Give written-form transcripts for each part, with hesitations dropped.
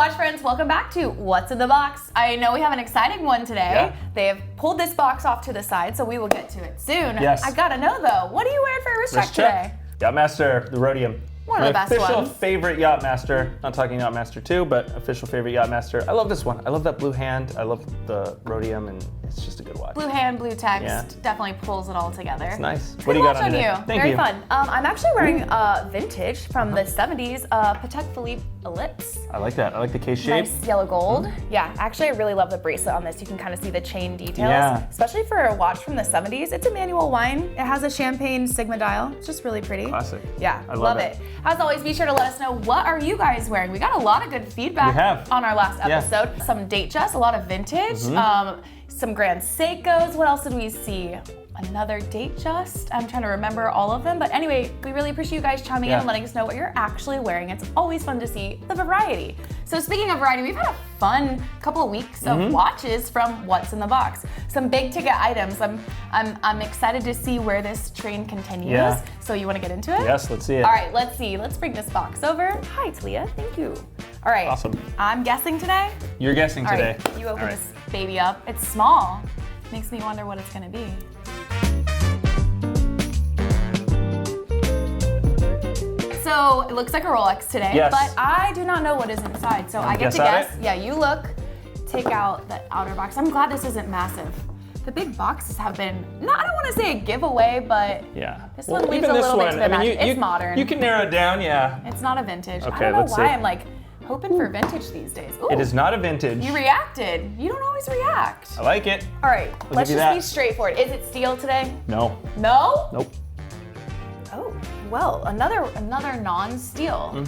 watch friends, welcome back to What's in the Box. I know we have an exciting one today. Yeah. They have pulled this box off to the side, so we will get to it soon. Yes. I gotta know though, what are you wearing for a wrist check today? Yacht-Master, the Rhodium. One of the best official ones. favorite Yacht-Master. Not talking Yacht-Master 2, but official favorite Yacht-Master. I love this one. I love that blue hand. I love the Rhodium, and it's just a good watch. Blue hand, blue text, Yeah. definitely pulls it all together. It's nice. It's What do you good got on watch today? you. Thank Very you. fun. I'm actually wearing vintage from the 70s, Patek Philippe Ellipse. I like that. I like the case shape. Nice yellow gold. Yeah, actually I really love the bracelet on this. You can kind of see the chain details. Yeah. Especially for a watch from the 70s. It's a manual wind. It has a champagne Sigma dial. It's just really pretty. Classic. Yeah, I love it. As always, be sure to let us know, what are you guys wearing? We got a lot of good feedback We have. on our last Yeah. episode. Some Datejust, a lot of vintage, some Grand Seikos. What else did we see? Another Datejust. I'm trying to remember all of them. But anyway, we really appreciate you guys chiming in Yeah. and letting us know what you're actually wearing. It's always fun to see the variety. So speaking of variety, we've had a fun couple of weeks of watches from What's in the Box. Some big ticket items. I'm excited to see where this train continues. Yeah. So you want to get into it? Yes, let's see it. All right, let's see. Let's bring this box over. Hi, Talia. Thank you. All right. Awesome. I'm guessing today. You're guessing All today. right, you open All right. this baby up. It's small. Makes me wonder what it's gonna be. So it looks like a Rolex today, Yes. but I do not know what is inside. So I get guess to at guess. it? Yeah, you look, take out the outer box. I'm glad this isn't massive. The big boxes have been, I don't want to say a giveaway, but Yeah. this one leaves even a this little bit one, to the imagine. It's modern. You can narrow it down, yeah. It's not a vintage. I Okay, don't know let's why see. I'm like hoping for vintage these days. Ooh, It is not a vintage. You reacted. You don't always react. I like it. All right, let's give you just be that. straightforward. Is it steel today? No. No? Nope. Oh, well, another non-steel.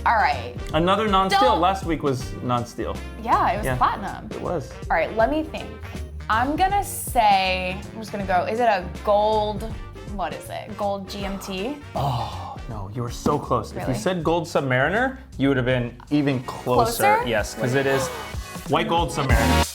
All right. Another non-steel. Don't- Last week was non-steel. Yeah, it was Yeah. platinum. It was. All right, let me think. I'm gonna say, I'm just gonna go, is it a gold, what is it? Gold GMT? Oh, no, you were so close. If Really? you said gold Submariner, you would have been even closer. Closer? Yes, because it is white gold Submariner.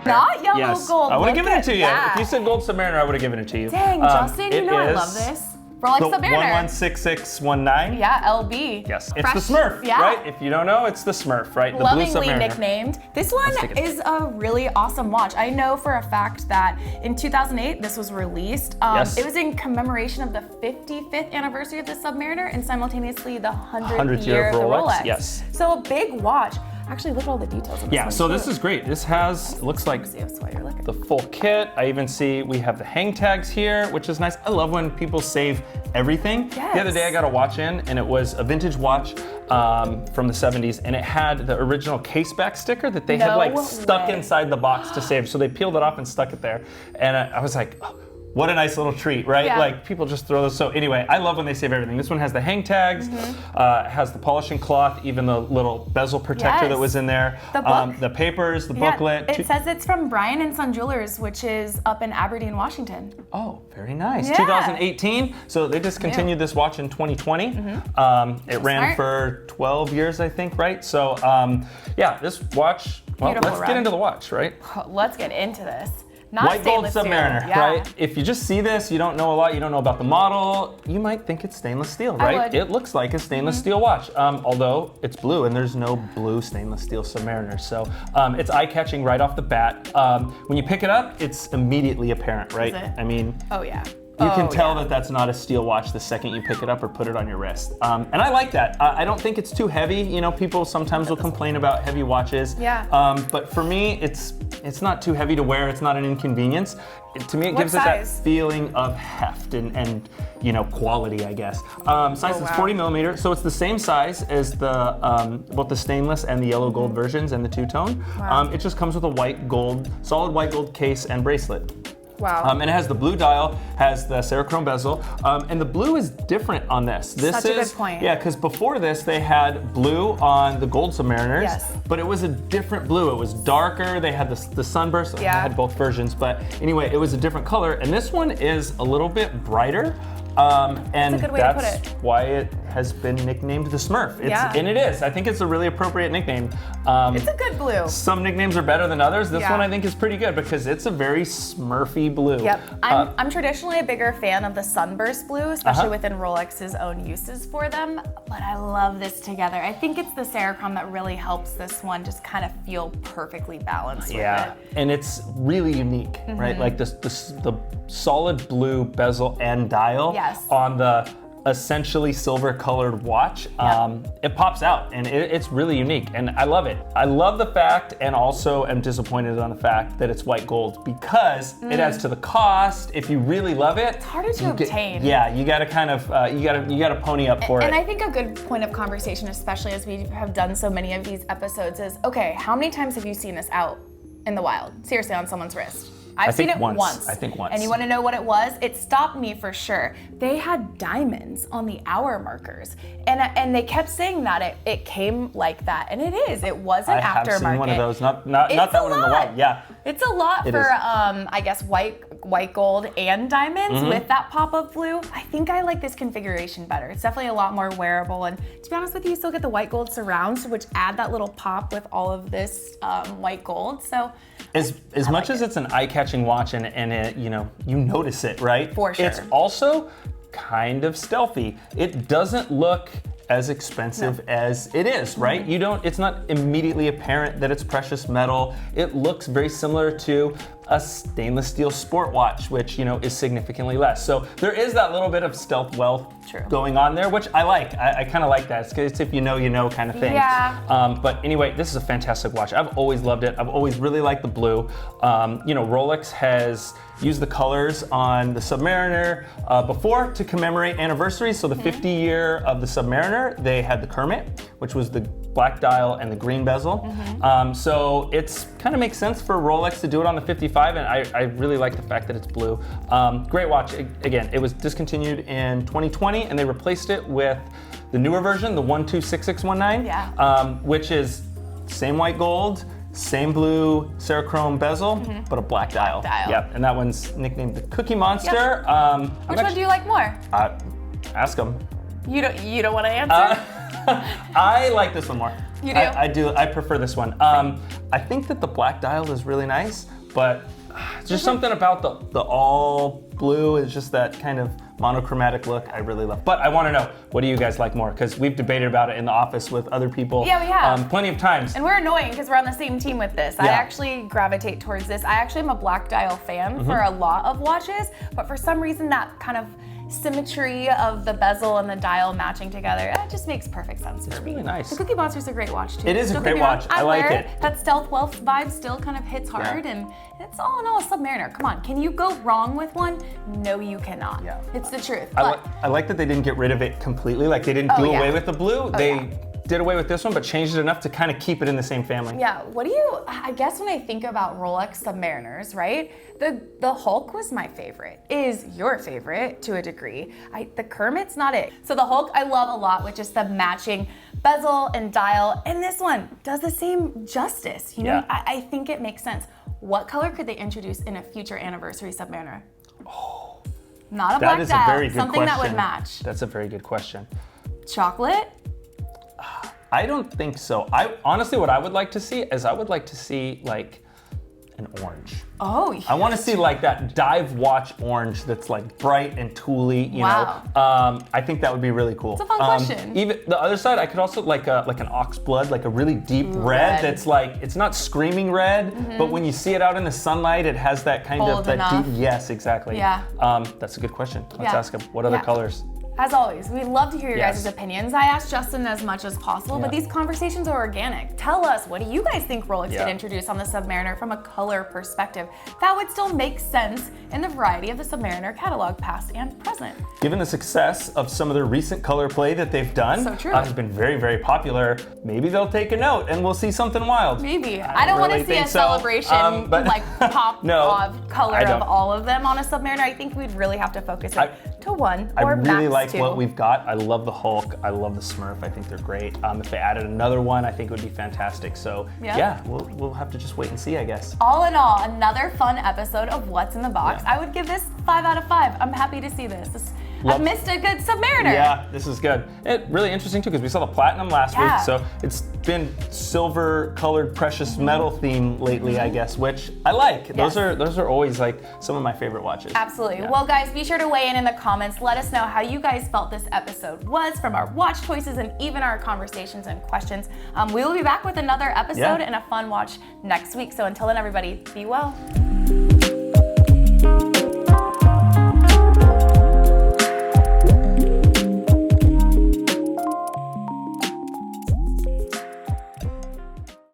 Not yellow Yes, gold. I would have Look given it at to you. that. If you said gold Submariner, I would have given it to you. Dang, Justin, you it know I is love this. Rolex The Submariner. 116619. Yeah, LB. Yes, it's Fresh- the Smurf, yeah. right? If you don't know, it's the Smurf, right? The Lovingly blue Submariner. nicknamed. This one take it. is a really awesome watch. I know for a fact that in 2008 this was released. Yes. It was in commemoration of the 55th anniversary of the Submariner and simultaneously the 100th 100th year of the Rolex, Rolex. yes. So a big watch. Actually, look at all the details on this Yeah, one, so too. this is great. This has, it looks like See, that's why you're looking. the full kit. I even see we have the hang tags here, which is nice. I love when people save everything. Yes. The other day I got a watch in, and it was a vintage watch from the 70s, and it had the original case back sticker that they had No like stuck way. inside the box to save. So they peeled it off and stuck it there. And I was like, oh, what a nice little treat, right? Yeah. Like people just throw those. So anyway, I love when they save everything. This one has the hang tags, has the polishing cloth, even the little bezel protector Yes. that was in there. The book. The papers, the Yeah, booklet. it says it's from Bryan and Son Jewelers, which is up in Aberdeen, Washington. Oh, very nice. Yeah. 2018. So they discontinued this watch in 2020. It ran Smart. for 12 years, I think, right? So yeah, this watch, well, Beautiful let's rug. get into the watch, right? Let's get into this. Not White gold stainless steel. Submariner, Yeah. right? If you just see this, you don't know a lot, you don't know about the model, you might think it's stainless steel, right? would. It looks like a stainless steel watch, although it's blue and there's no blue stainless steel Submariner. So it's eye-catching right off the bat. When you pick it up, it's immediately apparent, right? Is it? I mean, Oh yeah. you can Oh, tell yeah. that that's not a steel watch the second you pick it up or put it on your wrist. And I like that. I don't think it's too heavy. You know, people sometimes will complain about heavy watches. Yeah. But for me, it's not too heavy to wear. It's not an inconvenience. To me, it What gives it that size? feeling of heft and you know, quality, I guess. Size is wow. 40 millimeter, so it's the same size as the both the stainless and the yellow gold versions and the two-tone. Wow. It just comes with a white gold, solid white gold case and bracelet. Wow. And it has the blue dial, has the Cerachrome bezel, and the blue is different on this. This Such a is good point. Yeah, because before this they had blue on the gold Submariners, Yes. but it was a different blue. It was darker. They had the sunburst. Yeah. I had both versions, but anyway, it was a different color. And this one is a little bit brighter. And a good way to put that's it. why it has been nicknamed the Smurf. Yeah. And it is. I think it's a really appropriate nickname. It's a good blue. Some nicknames are better than others. This Yeah. one I think is pretty good because it's a very Smurfy blue. Yep. I'm traditionally a bigger fan of the sunburst blue, especially within Rolex's own uses for them, but I love this together. I think it's the Cerachrom that really helps this one just kind of feel perfectly balanced with it. And it's really unique, right? Like the solid blue bezel and dial on the essentially silver colored watch. It pops out and it's really unique and I love it. I love the fact and also am disappointed on the fact that it's white gold because it adds to the cost. If you really love it, it's harder to obtain. You gotta kind of, you gotta pony up for it. And I think a good point of conversation, especially as we have done so many of these episodes, is okay, how many times have you seen this out in the wild? Seriously, on someone's wrist? I've seen it once. I think once. And you want to know what it was? It stopped me for sure. They had diamonds on the hour markers. And they kept saying that it came like that. And it is. It was an aftermarket. I have seen one of those. Not that one in the wild. Yeah. It's a lot for, I guess, white gold and diamonds with that pop of blue. I think I like this configuration better. It's definitely a lot more wearable. And to be honest with you, you still get the white gold surrounds, which add that little pop with all of this white gold. So as much as it's an eye-catching watch and it, you notice it, right? For sure. It's also kind of stealthy. It doesn't look as expensive as it is, right? It's not immediately apparent that it's precious metal. It looks very similar to a stainless steel sport watch, which, is significantly less. So there is that little bit of stealth wealth going on there, which I like. I kind of like that. It's if you know kind of thing. Yeah. But anyway, this is a fantastic watch. I've always loved it. I've always really liked the blue. Rolex has used the colors on the Submariner before to commemorate anniversaries. So the 50 year of the Submariner, they had the Kermit, which was the black dial and the green bezel. So it's kind of makes sense for Rolex to do it on the 55, and I really like the fact that it's blue. Great watch. Again, it was discontinued in 2020, and they replaced it with the newer version, the 126619, which is same white gold, same blue Cerachrom bezel, but a black dial. Yep, and that one's nicknamed the Cookie Monster. Which one do you like more? Ask them. You don't want to answer? I like this one more. You do? I do. I prefer this one. I think that the black dial is really nice, but just something about the all blue is just that kind of monochromatic look I really love. But I want to know, what do you guys like more? Because we've debated about it in the office with other people. Yeah, we have. Plenty of times. And we're annoying because we're on the same team with this. I actually gravitate towards this. I actually am a black dial fan for a lot of watches, but for some reason that kind of symmetry of the bezel and the dial matching together, it just makes perfect sense for me. Really nice. The Cookie Monster's a great watch too. It is a great watch. I like wear it. That stealth wealth vibe still kind of hits hard, and it's all in all a Submariner. Come on, can you go wrong with one? No, you cannot. Yeah. It's the truth. I like that they didn't get rid of it completely. Like they didn't do away with the blue. They did away with this one, but changed it enough to kind of keep it in the same family. Yeah, I guess when I think about Rolex Submariners, right? The Hulk was my favorite, is your favorite to a degree. The Kermit's not it. So the Hulk I love a lot with just the matching bezel and dial, and this one does the same justice. I think it makes sense. What color could they introduce in a future anniversary Submariner? Oh, not a black dial, that is a very good something question. that would match. That's a very good question. Chocolate? I don't think so. Honestly, what I would like to see is like an orange. Oh, yes. I want to see like that dive watch orange that's like bright and tooly, you know. I think that would be really cool. It's a fun question. Even the other side, I could also like an ox blood, like a really deep red that's like, it's not screaming red, but when you see it out in the sunlight, it has that kind of that deep, yes, exactly. Yeah. That's a good question. Let's ask him, what other colors? As always, we'd love to hear your guys' opinions. I asked Justin as much as possible, but these conversations are organic. Tell us, what do you guys think Rolex could introduce on the Submariner from a color perspective that would still make sense in the variety of the Submariner catalog, past and present? Given the success of some of their recent color play that they've done, has been very, very popular, maybe they'll take a note and we'll see something wild. Maybe. I don't want to see a celebration like pop of color of all of them on a Submariner. I think we'd really have to focus it to one or max two. I really like what we've got. I love the Hulk. I love the Smurf. I think they're great. If they added another one, I think it would be fantastic. So we'll have to just wait and see, I guess. All in all, another fun episode of What's in the Box. I would give this 5 out of 5. I'm happy to see this. I've missed a good Submariner. Yeah, this is good. Really interesting too, because we saw the platinum last week, so it's been silver colored precious metal theme lately, I guess, which I like. Those are always like some of my favorite watches. Absolutely. Well, guys, be sure to weigh in the comments. Let us know how you guys felt this episode was, from our watch choices and even our conversations and questions. We will be back with another episode and a fun watch next week. So until then, everybody, be well.